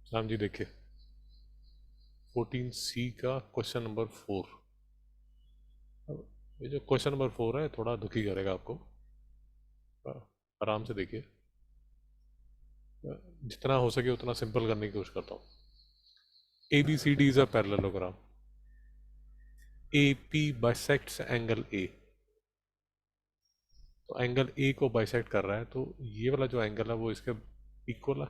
राम जी देखिए 14C का question number 4। ये जो क्वेश्चन नंबर 4 है थोड़ा दुखी करेगा आपको। आराम से देखिए। जितना हो सके उतना सिंपल करने की कोशिश करता हूँ। ABCD is a parallelogram. AP bisects angle A। तो एंगल A को बाइसेक्ट कर रहा है, तो ये वाला जो एंगल है वो इसके इक्वल है।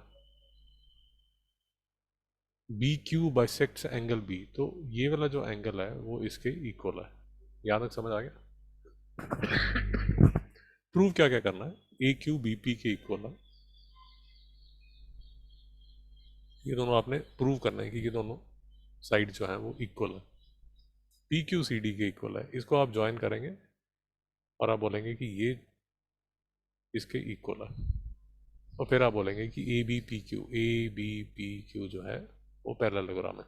BQ बाइसेक्ट्स एंगल B, तो ये वाला जो एंगल है वो इसके इक्वल है। यहाँ तक समझ आ गया? प्रूव क्या क्या करना है? AQ BP के इक्वल है। ये दोनों आपने प्रूव करना है कि ये दोनों साइड जो है वो इक्वल है। PQ CD के इक्वल है। इसको आप ज्वाइन करेंगे और आप बोलेंगे कि ये इसके इक्वल है। और फिर आप बोलेंगे कि ABPQ जो है वो पैरेललोग्राम है।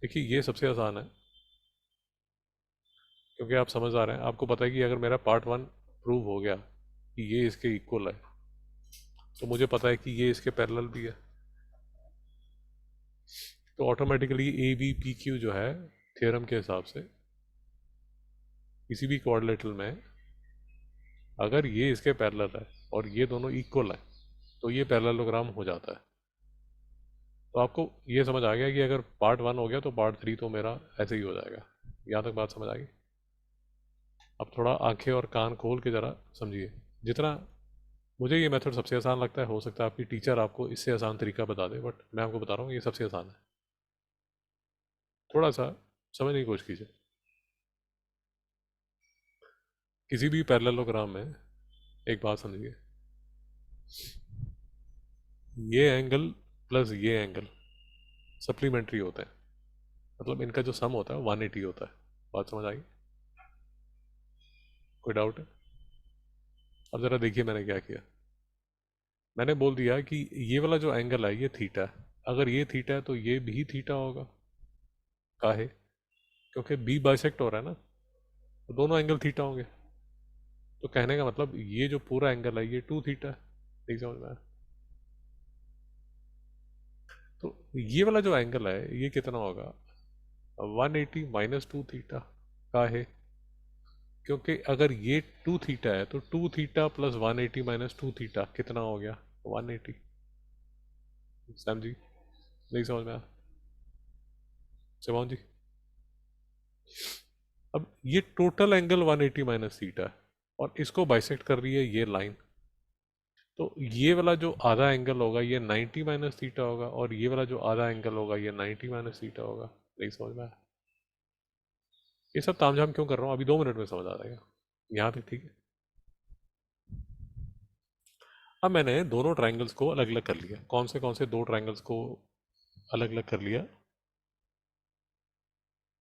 देखिए ये सबसे आसान है, क्योंकि आप समझ आ रहे हैं। आपको पता है कि अगर मेरा पार्ट 1 प्रूव हो गया कि ये इसके इक्वल है, तो मुझे पता है कि ये इसके पैरेलल भी है। तो ऑटोमेटिकली ABPQ जो है थ्योरम के हिसाब से किसी भी कोऑर्डिनेटल में अगर ये इसके पैरेलल है और ये दोनों इक्वल हैं, तो ये पैरेललोग्राम हो जाता है। तो आपको ये समझ आ गया कि अगर पार्ट 1 हो गया तो पार्ट 3 तो मेरा ऐसे ही हो जाएगा। यहाँ तक बात समझ आ गई? अब थोड़ा आंखें और कान खोल के ज़रा समझिए। जितना मुझे ये मेथड सबसे आसान लगता है, हो सकता है आपकी टीचर आपको इससे आसान तरीका बता दे, बट मैं आपको बता रहा हूँ ये सबसे आसान है। थोड़ा सा समझने की कोशिश कीजिए। किसी भी पैरेललोग्राम में एक बात समझिए, ये एंगल प्लस ये एंगल सप्लीमेंट्री होते हैं। मतलब इनका जो सम होता है 180 होता है। बात समझ आई? कोई डाउट है? अब ज़रा देखिए मैंने क्या किया। मैंने बोल दिया कि ये वाला जो एंगल है ये थीटा है। अगर ये थीटा है तो ये भी थीटा होगा। काहे? क्योंकि बी बाइसेक्ट हो रहा है ना, तो दोनों एंगल थीटा होंगे। तो कहने का मतलब ये जो पूरा एंगल है ये 2 थीटा है। नहीं समझ में आया? तो ये वाला जो एंगल है ये कितना होगा? 180 माइनस 2 थीटा। काहे? क्योंकि अगर ये 2 थीटा है तो 2 थीटा प्लस 180 माइनस 2 थीटा कितना हो गया? 180। समझी? नहीं समझ में आया? शिवांग जी, अब ये टोटल एंगल 180 माइनस थीटा है और इसको बाइसेक्ट कर रही है ये लाइन। तो ये वाला जो आधा एंगल होगा ये 90 माइनस थीटा होगा, और ये वाला जो आधा एंगल होगा ये 90 माइनस थीटा होगा। नहीं समझ में आया? ये सब तामझाम क्यों कर रहा हूँ? अभी 2 मिनट में समझ आ जाएगा। यहाँ तक ठीक है? अब मैंने दोनों ट्राइंगल्स को अलग अलग कर लिया। कौन से दो ट्राइंगल्स को अलग अलग कर लिया?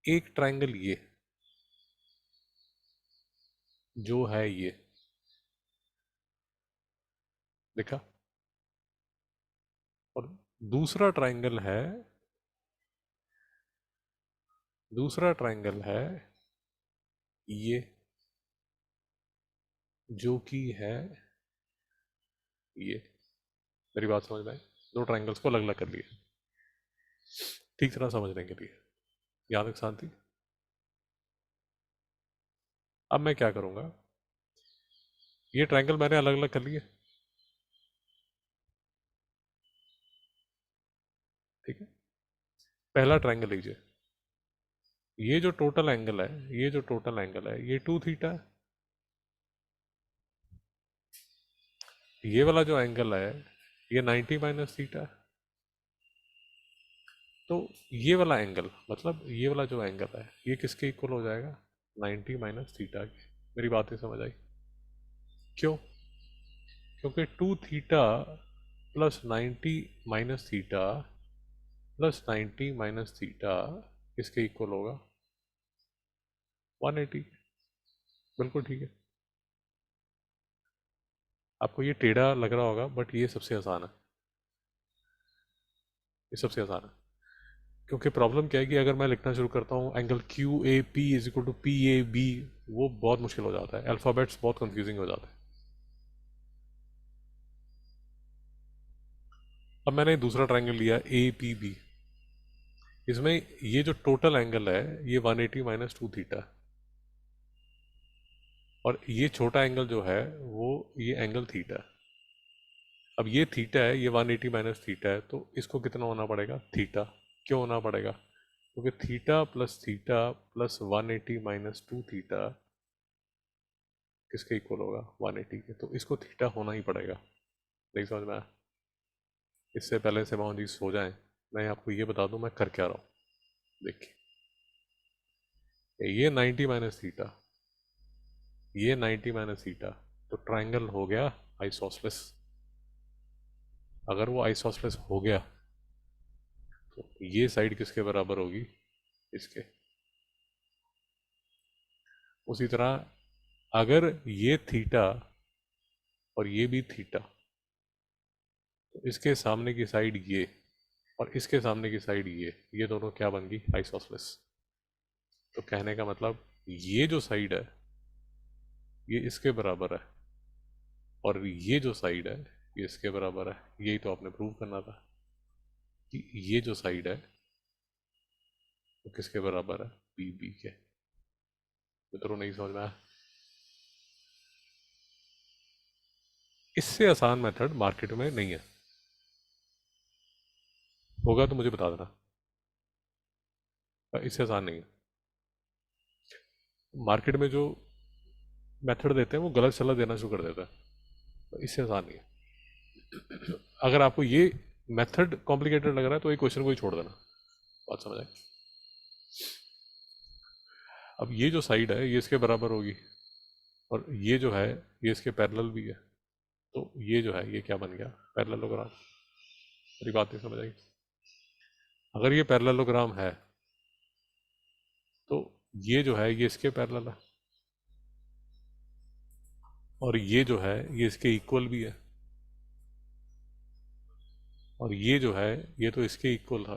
एक ट्राइंगल ये जो है ये, देखा? और दूसरा ट्राइंगल है, दूसरा ट्राइंगल है ये, जो कि है ये। मेरी बात समझ में आई? दो ट्राइंगल्स को अलग अलग कर लिए ठीक तरह समझने के लिए। यहाँ तक शांति? अब मैं क्या करूँगा, ये ट्राइंगल मैंने अलग अलग कर लिए, ठीक है? पहला ट्राइंगल लीजिए। ये जो टोटल एंगल है, ये जो टोटल एंगल है ये 2 थीटा है। ये वाला जो एंगल है ये 90 माइनस थीटा है। तो ये वाला एंगल, मतलब ये वाला जो एंगल है ये किसके इक्वल हो जाएगा? 90 माइनस थीटा के। मेरी बातें समझ आई? क्यों? क्योंकि 2 theta plus 90 minus theta plus 90 minus theta किसके इक्वल होगा? 180। बिल्कुल ठीक है। आपको ये टेढ़ा लग रहा होगा, बट ये सबसे आसान है। ये सबसे आसान है। क्योंकि प्रॉब्लम क्या है कि अगर मैं लिखना शुरू करता हूँ angle QAP is equal to PAB, वो बहुत मुश्किल हो जाता है। अल्फ़ाबेट्स बहुत कंफ्यूजिंग हो जाते हैं। अब मैंने दूसरा ट्रायंगल लिया ए पी बी। इसमें ये जो टोटल एंगल है ये 180 माइनस 2 थीटा, और ये छोटा एंगल जो है वो ये एंगल थीटा है। अब ये थीटा है, ये 180 माइनस थीटा है, तो इसको कितना होना पड़ेगा? थीटा। क्यों होना पड़ेगा? क्योंकि थीटा प्लस 180 माइनस 2 थीटा किसके इक्वल होगा? 180 के। तो इसको थीटा होना ही पड़ेगा। नहीं समझ में आया? इससे पहले से बाउंड जीस हो जाए, मैं आपको ये बता दूं मैं कर क्या रहा हूँ। देखिए ये 90 माइनस थीटा, ये 90 माइनस थीटा, तो ट्रायंगल हो गया आइसोसेलेस। अगर वो आइसोसेलेस हो गया तो ये साइड किसके बराबर होगी? इसके। उसी तरह अगर ये थीटा और ये भी थीटा, तो इसके सामने की साइड ये और इसके सामने की साइड ये दोनों क्या बन गई? आइसोसेलेस। तो कहने का मतलब ये जो साइड है ये इसके बराबर है, और ये जो साइड है ये इसके बराबर है। यही तो आपने प्रूव करना था कि ये जो साइड है वो किसके बराबर है? बी बी के। मित्रों नहीं समझ में आया? इससे आसान मेथड मार्केट में नहीं है। होगा तो मुझे बता देना। इससे आसान नहीं है। मार्केट में जो मेथड देते हैं वो गलत सलाह देना शुरू कर देता है, तो इससे आसान नहीं है। अगर आपको ये मेथड कॉम्प्लिकेटेड लग रहा है तो ये क्वेश्चन को ही छोड़ देना। बात समझ आई? अब ये जो साइड है ये इसके बराबर होगी, और ये जो है ये इसके पैरेलल भी है, तो ये जो है ये क्या बन गया? पैरेललोग्राम। मेरी बात नहीं समझ आई? अगर ये पैरेललोग्राम है तो ये जो है ये इसके पैरेलल है, और ये जो है ये इसके इक्वल भी है, और ये जो है ये तो इसके इक्वल था।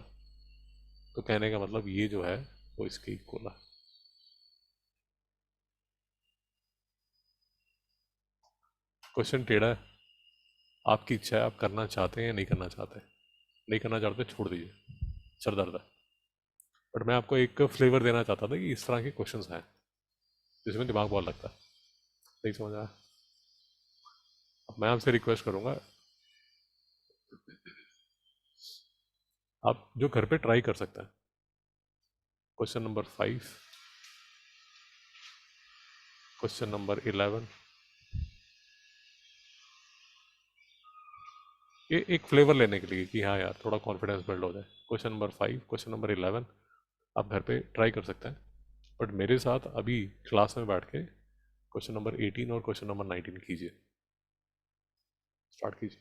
तो कहने का मतलब ये जो है वो इसके इक्वल है। क्वेश्चन टेढ़ा है, आपकी इच्छा है, आप करना चाहते हैं या नहीं करना चाहते? नहीं करना चाहते छोड़ दीजिए, सर दर्द है। बट मैं आपको एक फ्लेवर देना चाहता था कि इस तरह के क्वेश्चंस हैं जिसमें दिमाग बहुत लगता है। नहीं समझ आया? अब मैं आपसे रिक्वेस्ट करूंगा, आप जो घर पे ट्राई कर सकते हैं। क्वेश्चन नंबर 5, क्वेश्चन नंबर 11, ये एक फ्लेवर लेने के लिए कि हाँ यार थोड़ा कॉन्फिडेंस बिल्ड हो जाए। क्वेश्चन नंबर 5, क्वेश्चन नंबर 11 आप घर पे ट्राई कर सकते हैं, बट मेरे साथ अभी क्लास में बैठ के क्वेश्चन नंबर 18 और क्वेश्चन नंबर 19 कीजिए। स्टार्ट कीजिए।